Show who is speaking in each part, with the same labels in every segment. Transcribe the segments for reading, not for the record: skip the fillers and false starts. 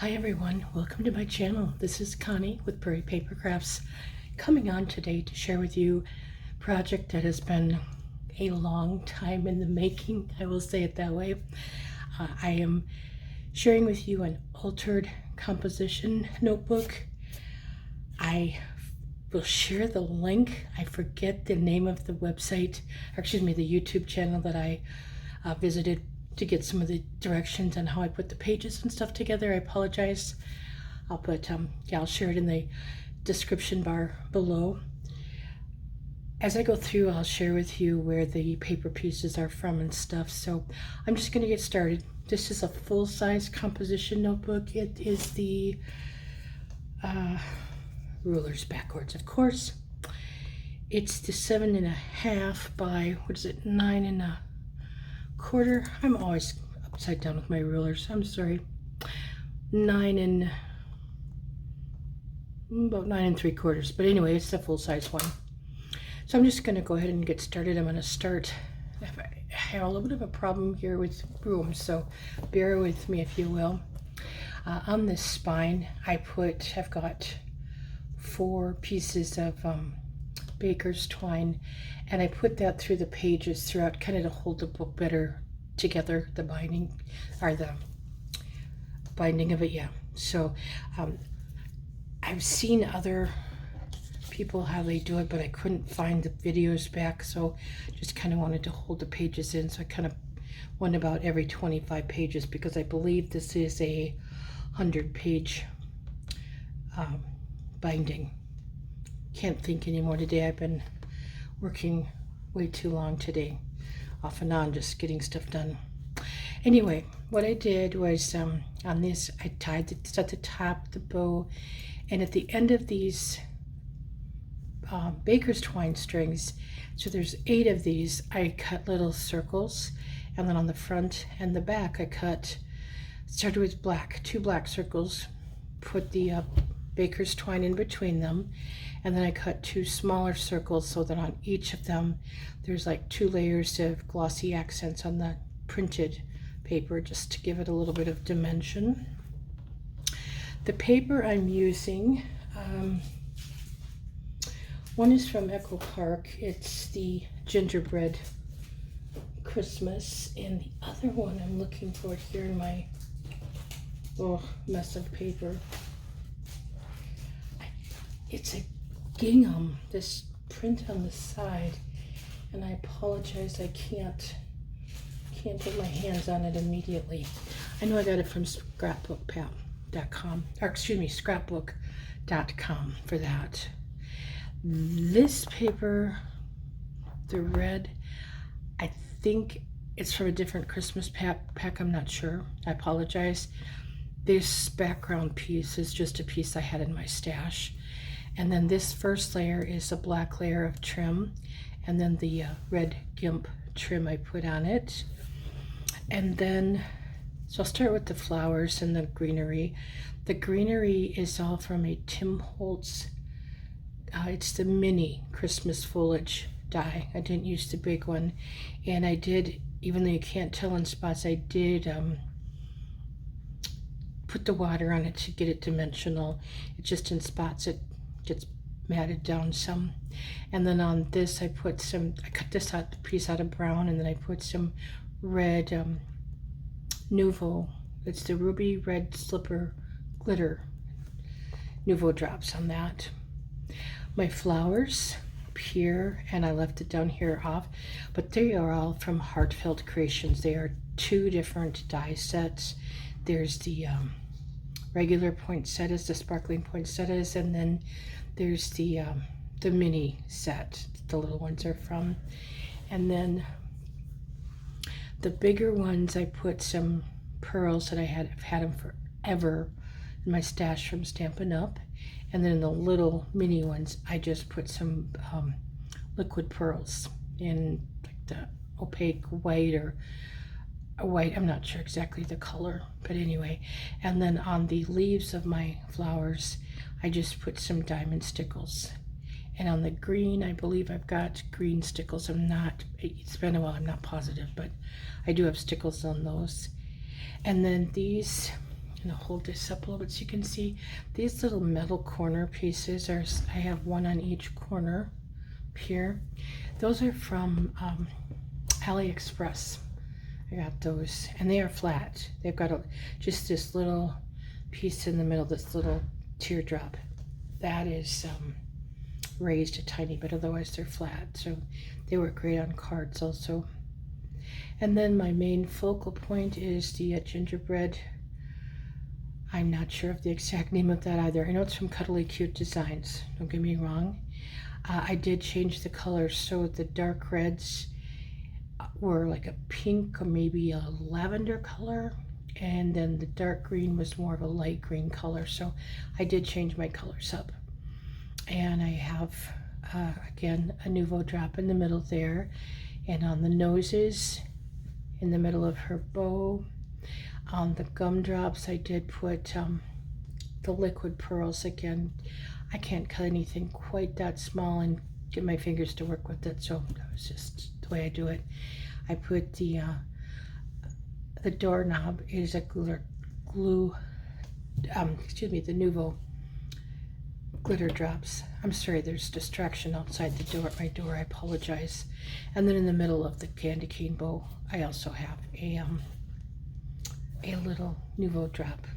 Speaker 1: Hi everyone, welcome to my channel. This is Connie with Prairie Paper Crafts coming on today to share with you a project that has been a long time in the making. I will say it that way. I am sharing with you an altered composition notebook. I will share the link. I forget the name of the website, or excuse me, the YouTube channel that I visited to get some of the directions on how I put the pages and stuff together. I apologize. I'll share it in the description bar below. As I go through, I'll share with you where the paper pieces are from and stuff. So I'm just going to get started. This is a full-size composition notebook. It is the rulers backwards, of course. It's the 7.5 by, 9.25. I'm always upside down with my rulers. I'm sorry. About 9 3/4. But anyway, it's the full-size one. So I'm just going to go ahead and get started. I'm going to start. I have a little bit of a problem here with room, so bear with me if you will. On this spine, I've got 4 pieces of baker's twine, and I put that through the pages throughout, kind of to hold the book better together, the binding of it. Yeah, so I've seen other people how they do it, but I couldn't find the videos back, so just kind of wanted to hold the pages in. So I kind of went about every 25 pages because I believe this is a 100-page binding. Can't think anymore today. I've been working way too long today, off and on, just getting stuff done. Anyway, what I did was on this, I tied this at the top, the bow, and at the end of these baker's twine strings, so there's 8 of these, I cut little circles, and then on the front and the back I started with black, 2 black circles, put the baker's twine in between them, and then I cut 2 smaller circles so that on each of them there's like 2 layers of glossy accents on the printed paper, just to give it a little bit of dimension. The paper I'm using, one is from Echo Park. It's the Gingerbread Christmas, and the other one I'm looking for here in my mess of paper. It's a gingham, this print on the side, and I apologize, I can't put my hands on it immediately. I know I got it from scrapbook.com, or excuse me, scrapbook.com for that. This paper, the red, I think it's from a different Christmas pack. I'm not sure. I apologize. This background piece is just a piece I had in my stash. And then this first layer is a black layer of trim, and then the red gimp trim I put on it. And then, so I'll start with the flowers and the greenery. The greenery is all from a Tim Holtz, it's the mini Christmas foliage die. I didn't use the big one. And I did, even though you can't tell in spots, I did put the water on it to get it dimensional. It just in spots it gets matted down some. And then on this I cut this piece out of brown, and then I put some red Nouveau, it's the ruby red slipper glitter Nouveau drops on that. My flowers up here, and I left it down here off, but they are all from Heartfelt Creations. They are 2 different die sets. There's the regular poinsettias, the sparkling poinsettias, and then there's the mini set the little ones are from. And then the bigger ones, I put some pearls that I've had them forever in my stash from Stampin' Up. And then in the little mini ones, I just put some liquid pearls in like the opaque white or a white, I'm not sure exactly the color, but anyway. And then on the leaves of my flowers, I just put some diamond stickles. And on the green, I believe I've got green stickles. It's been a while, I'm not positive, but I do have stickles on those. And then these going to hold this up a little bit so you can see these little metal corner pieces are, I have one on each corner here. Those are from AliExpress. I got those, and they are flat. They've got just this little piece in the middle, this little teardrop. That is raised a tiny bit, otherwise they're flat. So they work great on cards also. And then my main focal point is the gingerbread. I'm not sure of the exact name of that either. I know it's from Cuddly Cute Designs, don't get me wrong. I did change the colors, so the dark reds were like a pink or maybe a lavender color, and then the dark green was more of a light green color. So I did change my colors up, and I have again a Nouveau drop in the middle there, and on the noses in the middle of her bow. On the gumdrops I did put the liquid pearls. Again, I can't cut anything quite that small and get my fingers to work with it, so that was just the way I do it. I put the doorknob is a the Nouveau glitter drops. I'm sorry, there's distraction outside the door, my door, I apologize. And then in the middle of the candy cane bow, I also have a little Nouveau drop.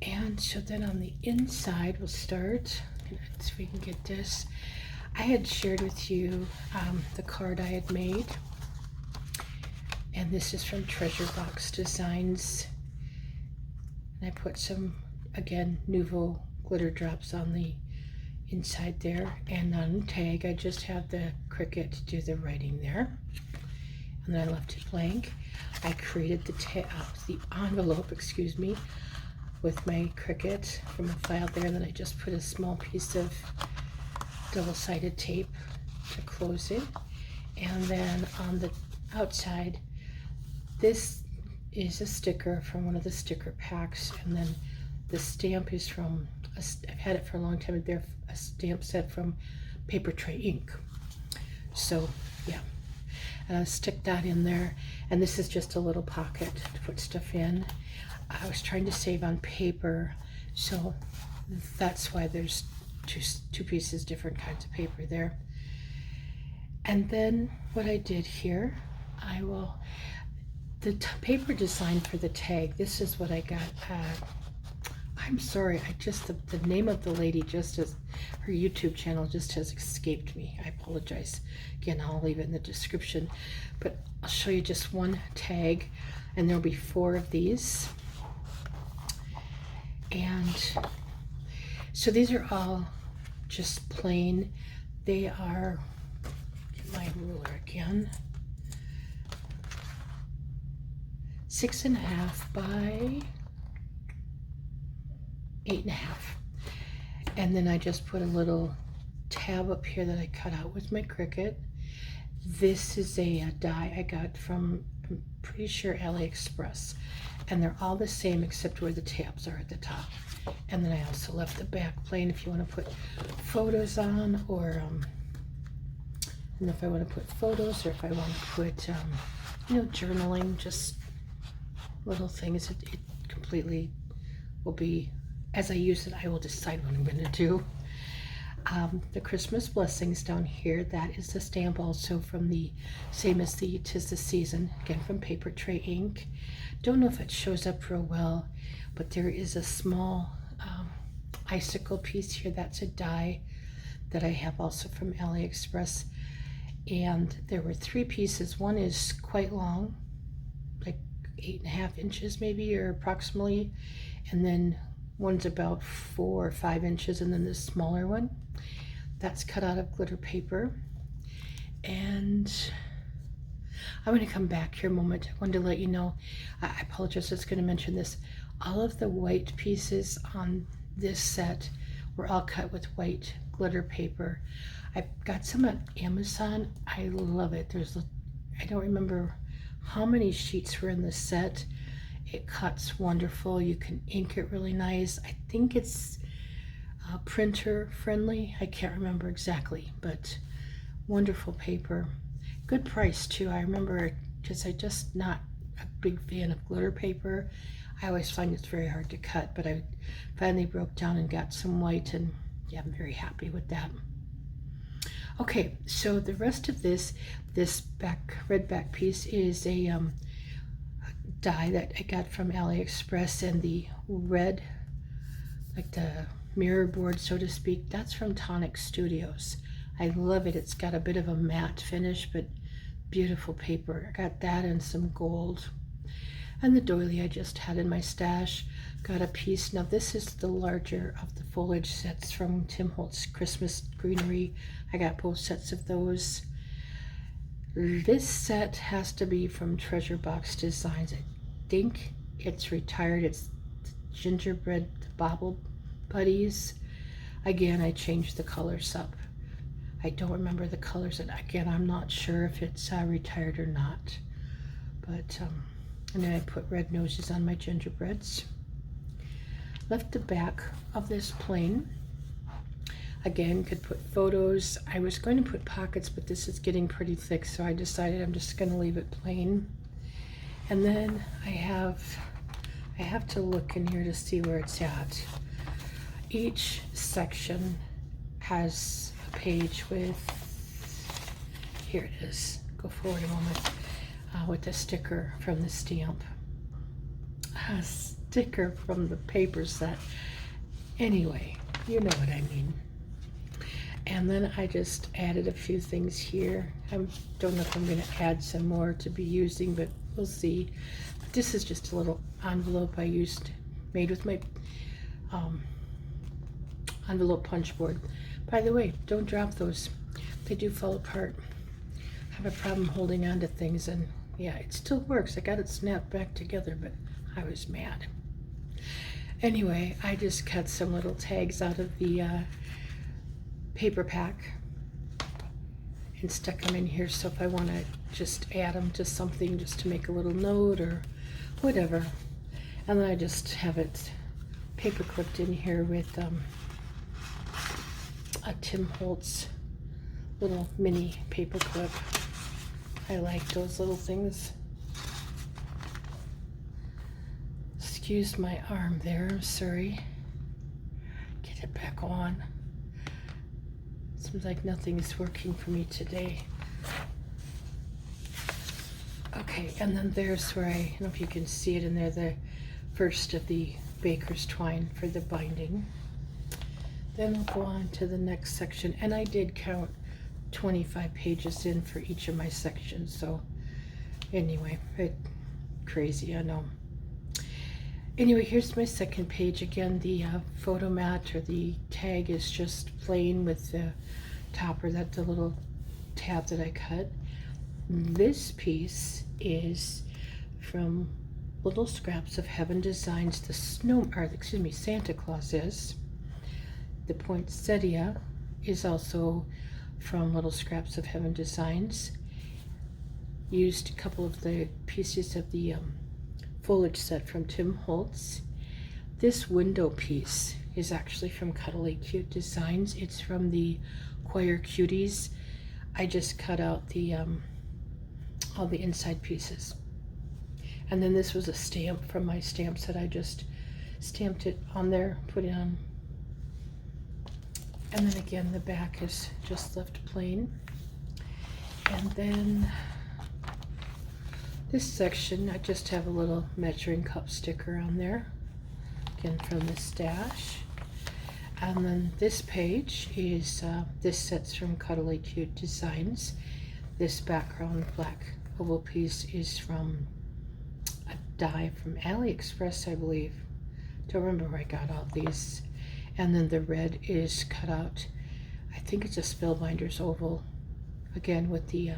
Speaker 1: And so then on the inside, we'll start. Let's see if we can get this. I had shared with you the card I had made, and this is from Treasure Box Designs. And I put some, again, Nouveau glitter drops on the inside there, and on the tag I just have the Cricut do the writing there, and then I left it blank. I created the envelope, excuse me, with my Cricut from a file there, and then I just put a small piece of double-sided tape to close it. And then on the outside, this is a sticker from one of the sticker packs, and then the stamp is from, I've had it for a long time, they're a stamp set from Paper Tray Ink. So yeah, and I'll stick that in there, and this is just a little pocket to put stuff in. I was trying to save on paper, so that's why there's two pieces, different kinds of paper there. And then what I did here, the paper design for the tag, this is what I got. I'm sorry, the name of the lady her YouTube channel just has escaped me. I apologize. Again, I'll leave it in the description, but I'll show you just one tag, and there'll be 4 of these. And so these are all just plain. They are, get my ruler again, 6.5 by 8.5. And then I just put a little tab up here that I cut out with my Cricut. This is a die I got from, I'm pretty sure, AliExpress. And they're all the same except where the tabs are at the top. And then I also left the back plain if you want to put photos on, or and if I want to put photos, or if I want to put journaling, just little things. It completely will be, as I use it, I will decide what I'm going to do. The Christmas blessings down here, that is the stamp also from the same as the 'Tis the Season, again from Paper Tray Ink. Don't know if it shows up real well, but there is a small icicle piece here. That's a die that I have also from AliExpress, and there were 3 pieces. One is quite long, like 8.5 inches maybe, or approximately, and then one's about 4 or 5 inches, and then this smaller one that's cut out of glitter paper. And I'm going to come back here a moment. I wanted to let you know, I apologize, I was going to mention this. All of the white pieces on this set were all cut with white glitter paper. I got some at Amazon. I love it. I don't remember how many sheets were in the set. It cuts wonderful. You can ink it really nice. I think it's printer friendly. I can't remember exactly, but wonderful paper. Good price too. I remember, because I'm just not a big fan of glitter paper. I always find it's very hard to cut, but I finally broke down and got some white, and yeah, I'm very happy with that. Okay, so the rest of this red back piece is a die that I got from AliExpress, and the red, like the mirror board, so to speak, that's from Tonic Studios. I love it. It's got a bit of a matte finish, but beautiful paper. I got that and some gold. And the doily I just had in my stash. Got a piece. Now this is the larger of the foliage sets from Tim Holtz Christmas Greenery. I got both sets of those. This set has to be from Treasure Box Designs. I think it's retired. It's gingerbread bauble buddies. Again, I changed the colors up. I don't remember the colors, and again, I'm not sure if it's retired or not. But and then I put red noses on my gingerbreads. Left the back of this plain. Again, could put photos. I was going to put pockets, but this is getting pretty thick, so I decided I'm just going to leave it plain. And then I have to look in here to see where it's at. Each section has a page with, here it is, go forward a moment, with a sticker from the stamp. A sticker from the paper set. Anyway, you know what I mean. And then I just added a few things here. I don't know if I'm going to add some more to be using, but we'll see. This is just a little envelope I made with my envelope punch board. By the way, don't drop those. They do fall apart. I have a problem holding on to things, and yeah, it still works. I got it snapped back together, but I was mad. Anyway, I just cut some little tags out of the paper pack and stuck them in here, so if I want to just add them to something, just to make a little note or whatever. And then I just have it paper clipped in here with a Tim Holtz little mini paper clip. I like those little things. Excuse my arm there, I'm sorry. Get it back on. Seems like nothing's working for me today. Okay, and then there's where I don't know if you can see it in there, the first of the baker's twine for the binding. Then we'll go on to the next section, and I did count 25 pages in for each of my sections, so anyway, crazy, I know. Anyway, here's my second page. Again, the photo mat or the tag is just plain with the topper, that's the little tab that I cut. This piece is from Little Scraps of Heaven Designs. The Santa Claus is. The poinsettia is also from Little Scraps of Heaven Designs. Used a couple of the pieces of the foliage set from Tim Holtz. This window piece is actually from Cuddly Cute Designs. It's from the Choir Cuties. I just cut out the all the inside pieces. And then this was a stamp from my stamp set. I just stamped it on there, put it on. And then again, the back is just left plain. And then this section, I just have a little measuring cup sticker on there, again from the stash. And then this page is, this set's from Cuddly Cute Designs. This background black oval piece is from a die from AliExpress, I believe. Don't remember where I got all these. And then the red is cut out. I think it's a Spellbinders oval, again with the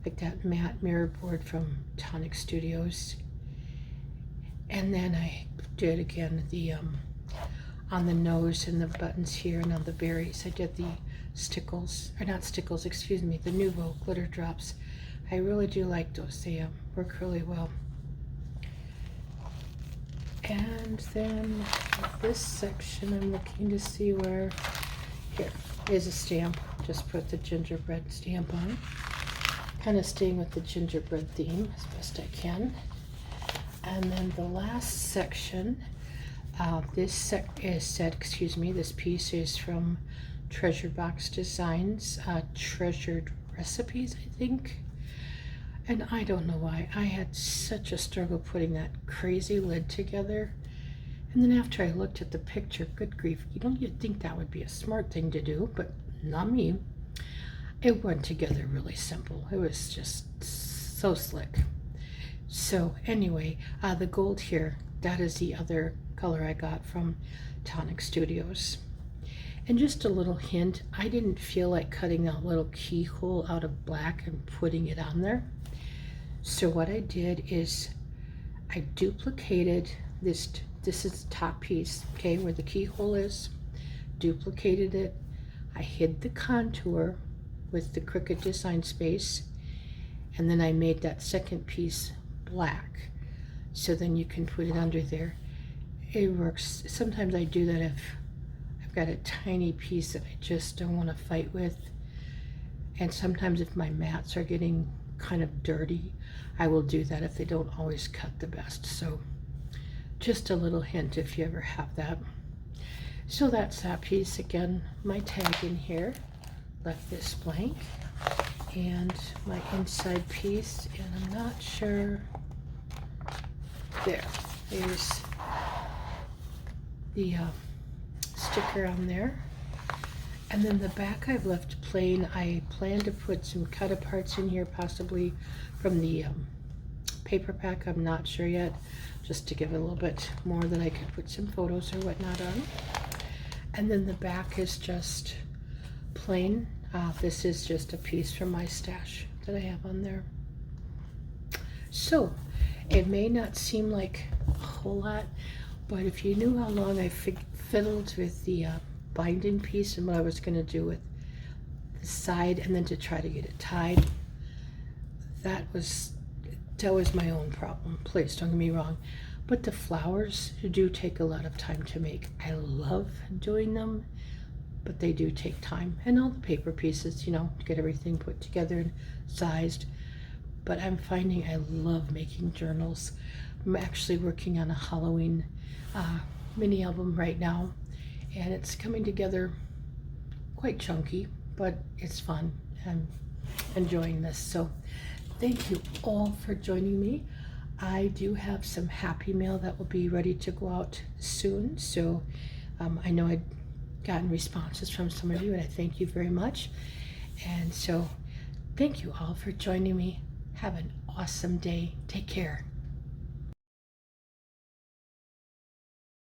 Speaker 1: like that matte mirror board from Tonic Studios. And then I did again the on the nose and the buttons here, and on the berries I did the stickles, or not stickles, excuse me, the Nouveau glitter drops. I really do like those. They work really well. And then this section, I'm looking to see where, here is a stamp. Just put the gingerbread stamp on. Kind of staying with the gingerbread theme as best I can. And then the last section, this piece is from Treasure Box Designs, Treasured Recipes, I think. And I don't know why. I had such a struggle putting that crazy lid together. And then after I looked at the picture, good grief, you'd think that would be a smart thing to do, but not me. It went together really simple. It was just so slick. So anyway, the gold here, that is the other color I got from Tonic Studios. And just a little hint, I didn't feel like cutting that little keyhole out of black and putting it on there. So what I did is I duplicated this is the top piece, okay, where the keyhole is, duplicated it. I hid the contour with the Cricut Design Space, and then I made that second piece black. So then you can put it under there. It works. Sometimes I do that if I've got a tiny piece that I just don't want to fight with. And sometimes if my mats are getting kind of dirty, I will do that if they don't always cut the best. So just a little hint if you ever have that. So that's that piece. Again, my tag in here, left this blank, and my inside piece, and I'm not sure, there's the sticker on there. And then the back I've left plain. I plan to put some cut aparts in here, possibly from the paper pack. I'm not sure yet, just to give it a little bit more that I could put some photos or whatnot on. And then the back is just plain. This is just a piece from my stash that I have on there. So it may not seem like a whole lot, but if you knew how long I fiddled with the binding piece and what I was going to do with the side, and then to try to get it tied, that was my own problem. Please don't get me wrong, but the flowers do take a lot of time to make. I love doing them, but they do take time, and all the paper pieces, to get everything put together and sized. But I'm finding I love making journals. I'm actually working on a Halloween mini album right now, and it's coming together quite chunky, but it's fun. I'm enjoying this. So thank you all for joining me. I do have some Happy Mail that will be ready to go out soon. So I know I've gotten responses from some of you, and I thank you very much. And so thank you all for joining me. Have an awesome day. Take care.